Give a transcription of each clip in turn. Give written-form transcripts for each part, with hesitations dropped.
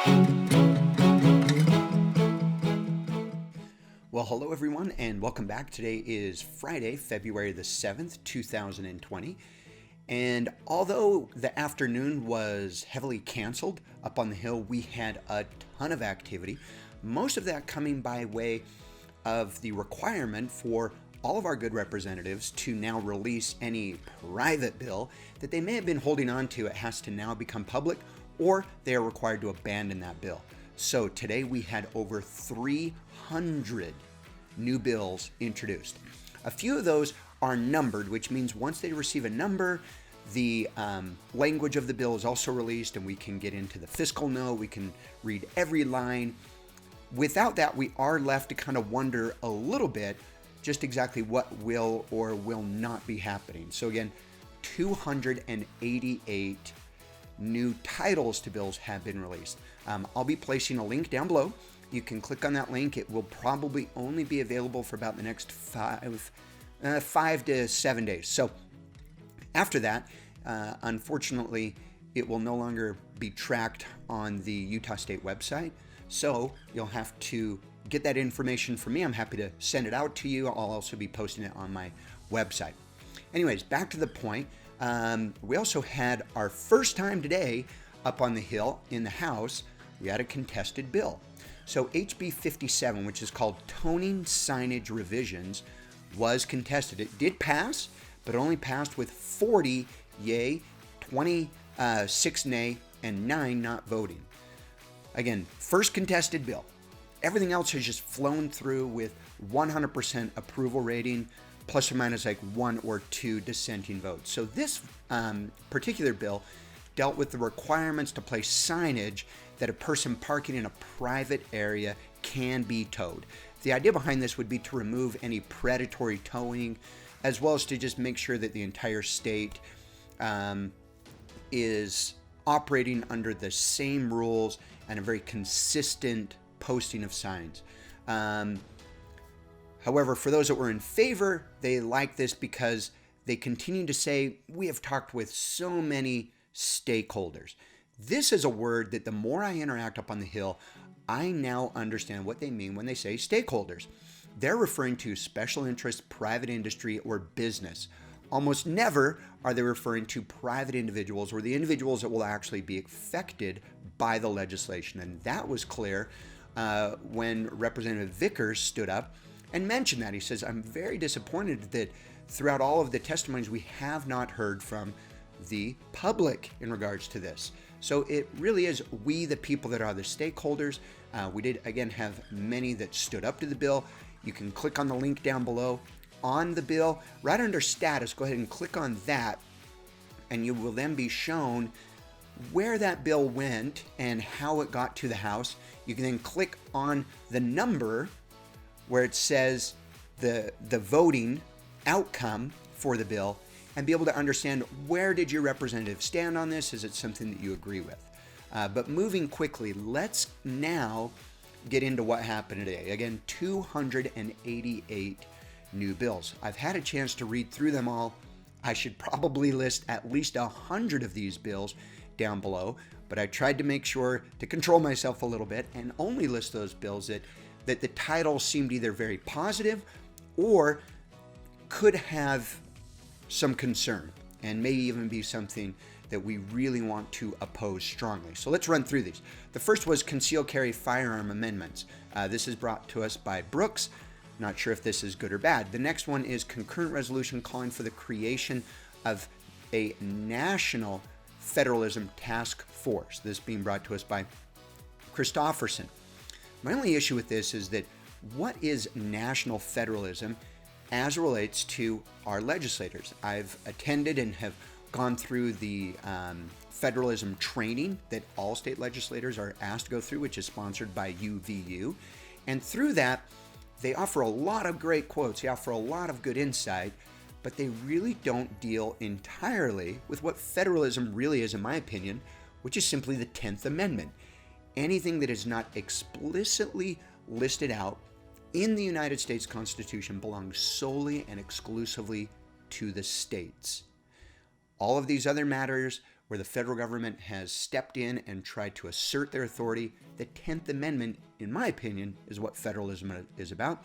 Well, hello everyone, and welcome back. Today is Friday, February the 7th, 2020. And although the afternoon was heavily canceled up on the Hill, we had a ton of activity, most of that coming by way of the requirement for all of our good representatives to now release any private bill that they may have been holding on to. It has to now become public, or they are required to abandon that bill. So today we had over 300 new bills introduced. A few of those are numbered, which means once they receive a number, the language of the bill is also released, and we can get into the fiscal note, we can read every line. Without that, we are left to kind of wonder a little bit just exactly what will or will not be happening. So again, 288 new titles to bills have been released. I'll be placing a link down below. You can click on that link. It will probably only be available for about the next 5 to 7 days. So after that, unfortunately, it will no longer be tracked on the Utah State website. So you'll have to get that information from me. I'm happy to send it out to you. I'll also be posting it on my website. Anyways, back to the point. We also had our first time today up on the Hill in the House. We had a contested bill. So HB 57, which is called Toning Signage Revisions, was contested. It did pass, but only passed with 40 yay, 26 nay, and 9 not voting. Again, first contested bill. Everything else has just flown through with 100% approval rating, plus or minus like 1 or 2 dissenting votes. So this particular bill dealt with the requirements to place signage that a person parking in a private area can be towed. The idea behind this would be to remove any predatory towing, as well as to just make sure that the entire state is operating under the same rules and a very consistent posting of signs. However, for those that were in favor, they like this because they continue to say, we have talked with so many stakeholders. This is a word that the more I interact up on the Hill, I now understand what they mean when they say stakeholders. They're referring to special interest, private industry, or business. Almost never are they referring to private individuals or the individuals that will actually be affected by the legislation. And that was clear when Representative Vickers stood up and mentioned that. He says, I'm very disappointed that throughout all of the testimonies, we have not heard from the public in regards to this. So it really is we, the people that are the stakeholders. We did, again, have many that stood up to the bill. You can click on the link down below on the bill. Right under status, go ahead and click on that, and you will then be shown where that bill went and how it got to the House. You can then click on the number where it says the voting outcome for the bill, and be able to understand, where did your representative stand on this? Is it something that you agree with? But moving quickly, let's now get into what happened today. Again, 288 new bills. I've had a chance to read through them all. I should probably list at least 100 of these bills down below, but I tried to make sure to control myself a little bit and only list those bills that the title seemed either very positive or could have some concern and maybe even be something that we really want to oppose strongly. So let's run through these. The first was concealed carry firearm amendments. This is brought to us by Brooks. Not sure if this is good or bad. The next one is concurrent resolution calling for the creation of a national Federalism task force. This being brought to us by Christofferson. My only issue with this is that what is national federalism as it relates to our legislators? I've attended and have gone through the federalism training that all state legislators are asked to go through, which is sponsored by UVU. And through that, they offer a lot of great quotes. They offer a lot of good insight, but they really don't deal entirely with what federalism really is, in my opinion, which is simply the 10th Amendment. Anything that is not explicitly listed out in the United States Constitution belongs solely and exclusively to the states. All of these other matters where the federal government has stepped in and tried to assert their authority. The 10th Amendment, in my opinion, is what federalism is about.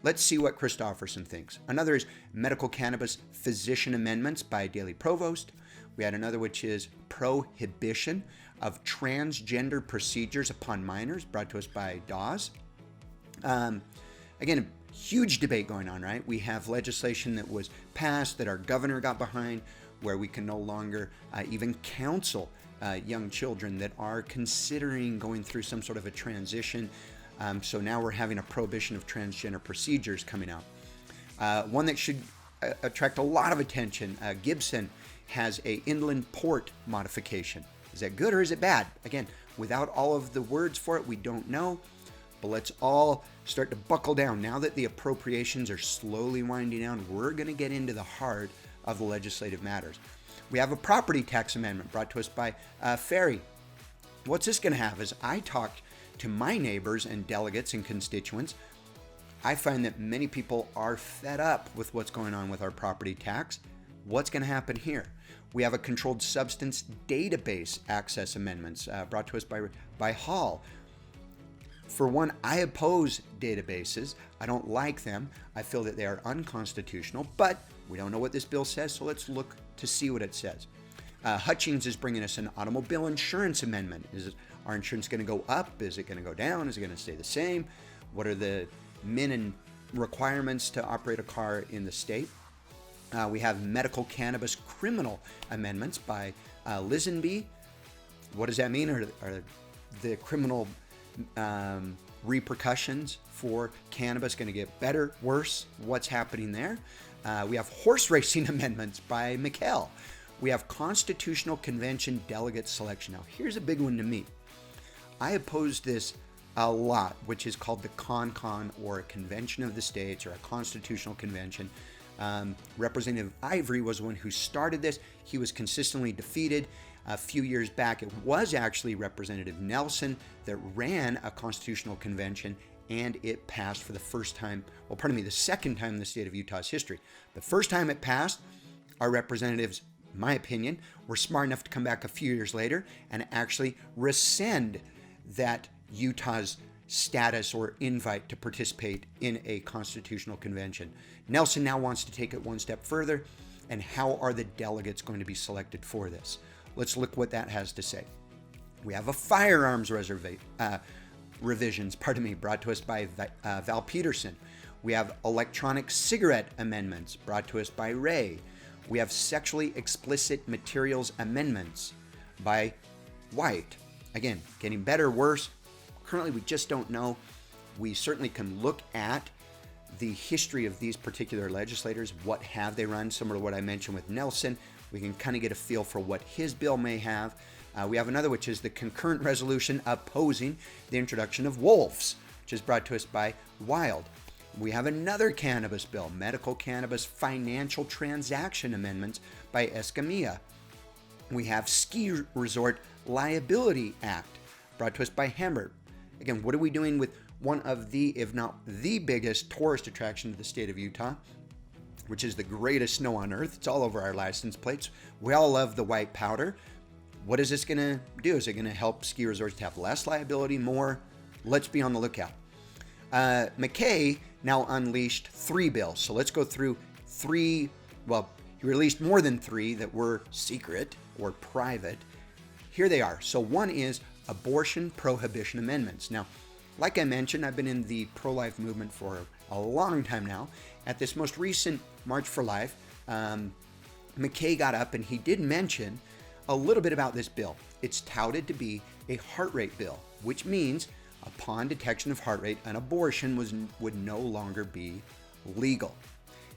Let's see what Christofferson thinks. Another is Medical Cannabis Physician Amendments by Daley Provost. We had another which is Prohibition of Transgender Procedures upon Minors, brought to us by Dawes. Again, a huge debate going on, right? We have legislation that was passed that our governor got behind, where we can no longer even counsel young children that are considering going through some sort of a transition. So now we're having a prohibition of transgender procedures coming out. One that should attract a lot of attention, Gibson has a inland port modification. Is that good or is it bad? Again, without all of the words for it, we don't know. But let's all start to buckle down. Now that the appropriations are slowly winding down, we're going to get into the heart of the legislative matters. We have a property tax amendment brought to us by Ferry. What's this going to have? As I talked to my neighbors and delegates and constituents, I find that many people are fed up with what's going on with our property tax. What's going to happen here? We have a controlled substance database access amendments brought to us by Hall. For one, I oppose databases. I don't like them. I feel that they are unconstitutional, but we don't know what this bill says, so let's look to see what it says. Hutchings is bringing us an automobile insurance amendment. Is our insurance going to go up? Is it going to go down? Is it going to stay the same? What are the min requirements to operate a car in the state? We have medical cannabis criminal amendments by Lisenby. What does that mean? Are the criminal repercussions for cannabis going to get better, worse? What's happening there? We have horse racing amendments by McHale. We have Constitutional Convention delegate selection. Now, here's a big one to me. I oppose this a lot, which is called the CONCON, or a Convention of the States, or a Constitutional Convention. Representative Ivory was the one who started this. He was consistently defeated. A few years back, it was actually Representative Nelson that ran a constitutional convention, and it passed for the first time, the second time in the state of Utah's history. The first time it passed, our representatives, in my opinion, were smart enough to come back a few years later and actually rescind that Utah's status or invite to participate in a constitutional convention. Nelson now wants to take it one step further, and how are the delegates going to be selected for this? Let's look what that has to say. We have a firearms revisions, brought to us by Val Peterson. We have electronic cigarette amendments brought to us by Ray. We have sexually explicit materials amendments by White. Again, getting better, worse? Currently, we just don't know. We certainly can look at the history of these particular legislators. What have they run? Similar to what I mentioned with Nelson. We can kind of get a feel for what his bill may have. We have another, which is the concurrent resolution opposing the introduction of wolves, which is brought to us by Wild. We have another cannabis bill, medical cannabis financial transaction amendments by Escamilla. We have Ski Resort Liability Act, brought to us by Hembert. Again, what are we doing with one of the, if not the biggest tourist attraction of the state of Utah, which is the greatest snow on earth? It's all over our license plates. We all love the white powder. What is this going to do? Is it going to help ski resorts to have less liability, more? Let's be on the lookout. McKay now unleashed 3 bills. So let's go through 3. Well, he released more than 3 that were secret or private. Here they are. So one is abortion prohibition amendments. Now, like I mentioned, I've been in the pro-life movement for a long time now. At this most recent March for Life, McKay got up and he did mention a little bit about this bill. It's touted to be a heart rate bill, which means upon detection of heart rate, an abortion would no longer be legal.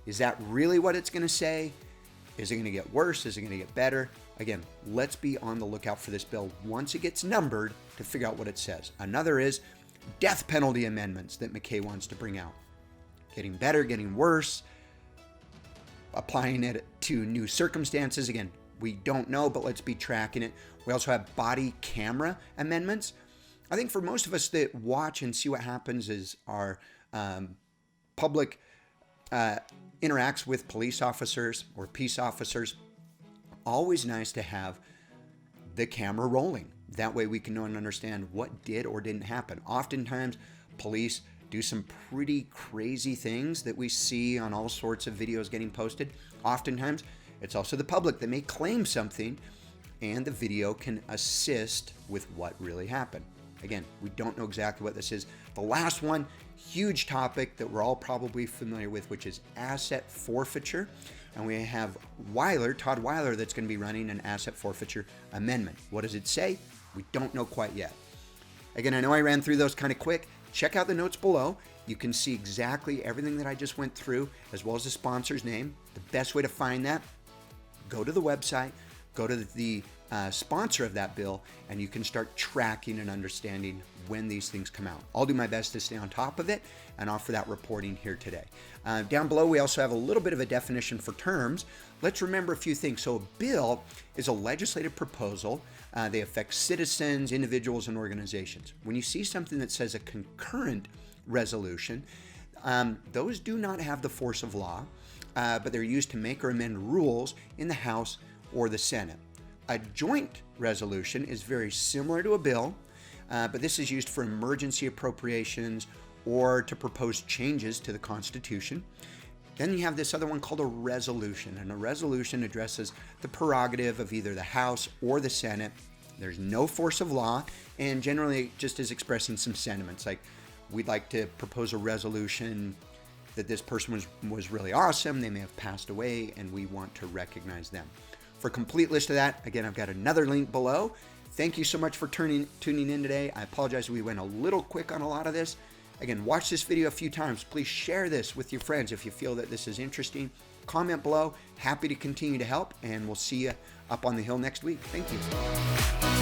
Is that really what it's going to say? Is it going to get worse? Is it going to get better? Again, let's be on the lookout for this bill once it gets numbered to figure out what it says. Another is death penalty amendments that McKay wants to bring out. Getting better, getting worse, applying it to new circumstances. Again, we don't know, but let's be tracking it. We also have body camera amendments. I think for most of us that watch and see what happens as our public interacts with police officers or peace officers, always nice to have the camera rolling. That way we can know and understand what did or didn't happen. Oftentimes, police do some pretty crazy things that we see on all sorts of videos getting posted. Oftentimes, it's also the public that may claim something, and the video can assist with what really happened. Again, we don't know exactly what this is. The last one, huge topic that we're all probably familiar with, which is asset forfeiture. And we have Todd Weiler, that's going to be running an asset forfeiture amendment. What does it say? We don't know quite yet. Again, I know I ran through those kind of quick. Check out the notes below. You can see exactly everything that I just went through, as well as the sponsor's name. The best way to find that, go to the website, go to the sponsor of that bill, and you can start tracking and understanding when these things come out. I'll do my best to stay on top of it and offer that reporting here today. Down below, we also have a little bit of a definition for terms. Let's remember a few things. So a bill is a legislative proposal. They affect citizens, individuals, and organizations. When you see something that says a concurrent resolution, those do not have the force of law, but they're used to make or amend rules in the House or the Senate. A joint resolution is very similar to a bill, but this is used for emergency appropriations or to propose changes to the Constitution. Then you have this other one called a resolution, and a resolution addresses the prerogative of either the House or the Senate. There's no force of law, and generally just is expressing some sentiments, like we'd like to propose a resolution that this person was really awesome, they may have passed away, and we want to recognize them. For a complete list of that, again, I've got another link below. Thank you so much for tuning in today. I apologize we went a little quick on a lot of this. Again, watch this video a few times. Please share this with your friends if you feel that this is interesting. Comment below. Happy to continue to help, and we'll see you up on the Hill next week. Thank you.